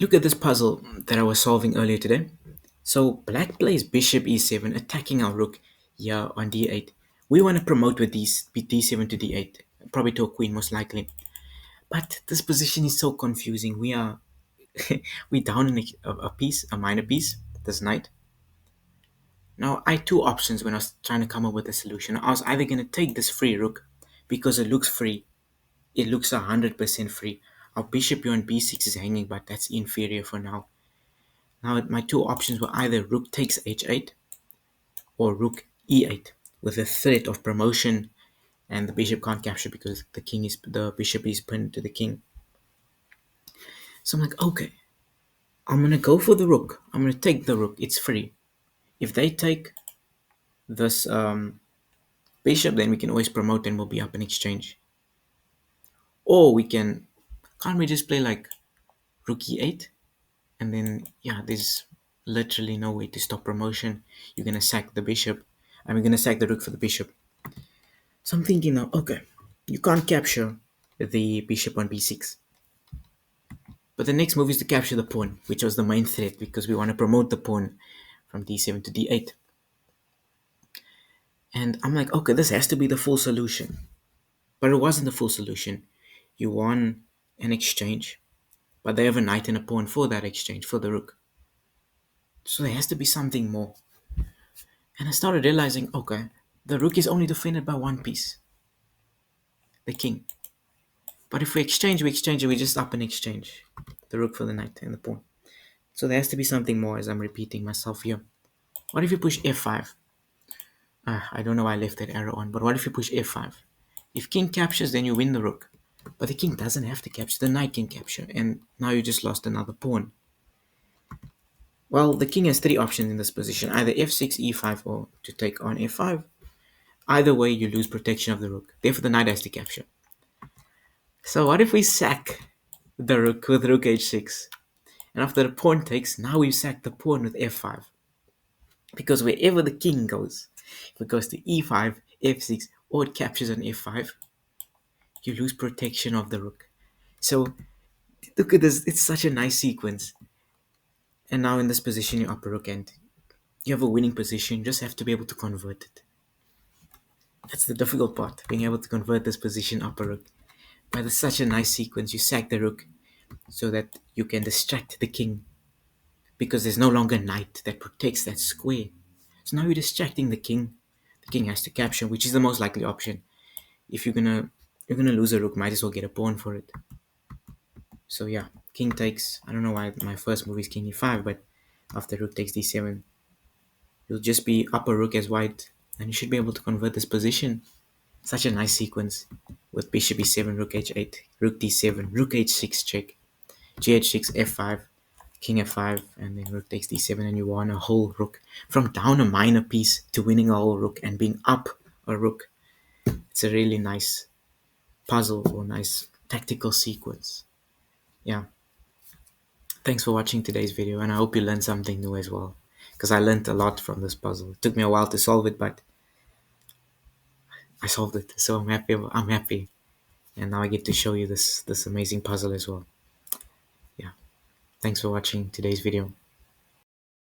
Look at this puzzle that I was solving earlier today. So black plays bishop e7, attacking our rook here on d8. We want to promote with d7 to d8, probably to a queen most likely. But this position is so confusing. We are we down in a piece, a minor piece, this knight. Now I had two options when I was trying to come up with a solution. I was either going to take this free rook because it looks free. It looks 100% free. Our bishop here on b6 is hanging, but that's inferior for now. Now my two options were either rook takes h8 or rook e8 with a threat of promotion, and the bishop can't capture because the bishop is pinned to the king. So I'm like, okay, I'm gonna go for the rook. I'm gonna take the rook. It's free. If they take this bishop, then we can always promote and we'll be up in exchange. Or can't we just play like rook e8, and then yeah, there's literally no way to stop promotion. You're gonna sack the bishop. I'm gonna sack the rook for the bishop. So I'm thinking now, okay, you can't capture the bishop on b6. But the next move is to capture the pawn, which was the main threat because we want to promote the pawn from d7 to d8. And I'm like, okay, this has to be the full solution. But it wasn't the full solution. You won an exchange, but they have a knight and a pawn for that exchange, for the rook. So there has to be something more. And I started realizing, okay, the rook is only defended by one piece, the king. But if we exchange, and we just up and exchange the rook for the knight and the pawn. So there has to be something more, as I'm repeating myself here. What if you push f5? I don't know why I left that arrow on, but what if you push f5? If king captures, then you win the rook. But the king doesn't have to capture, the knight can capture, and now you just lost another pawn. Well, the king has three options in this position, either f6, e5, or to take on f5. Either way, you lose protection of the rook. Therefore, the knight has to capture. So what if we sack the rook with rook h6? And after the pawn takes, now we sack the pawn with f5. Because wherever the king goes, if it goes to e5, f6, or it captures on f5, you lose protection of the rook. So look at this, it's such a nice sequence. And now in this position, you're upper rook and you have a winning position, you just have to be able to convert it. That's the difficult part, being able to convert this position upper rook. But it's such a nice sequence, you sack the rook so that you can distract the king because there's no longer a knight that protects that square. So now you're distracting the king. The king has to capture, which is the most likely option. If you're gonna lose a rook, might as well get a pawn for it. So yeah, king takes. I don't know why my first move is king e5, but after rook takes d7, you'll just be upper rook as white, and you should be able to convert this position. Such a nice sequence with bishop e7, rook h8, rook d7, rook h6 check, gh6, f5, king f5, and then rook takes d7, and you won a whole rook. From down a minor piece to winning a whole rook and being up a rook. It's a really nice puzzle or nice tactical sequence. Yeah. Thanks for watching today's video, and I hope you learned something new as well. Because I learned a lot from this puzzle. It took me a while to solve it, but I solved it. So I'm happy. I'm happy. And now I get to show you this amazing puzzle as well. Yeah. Thanks for watching today's video.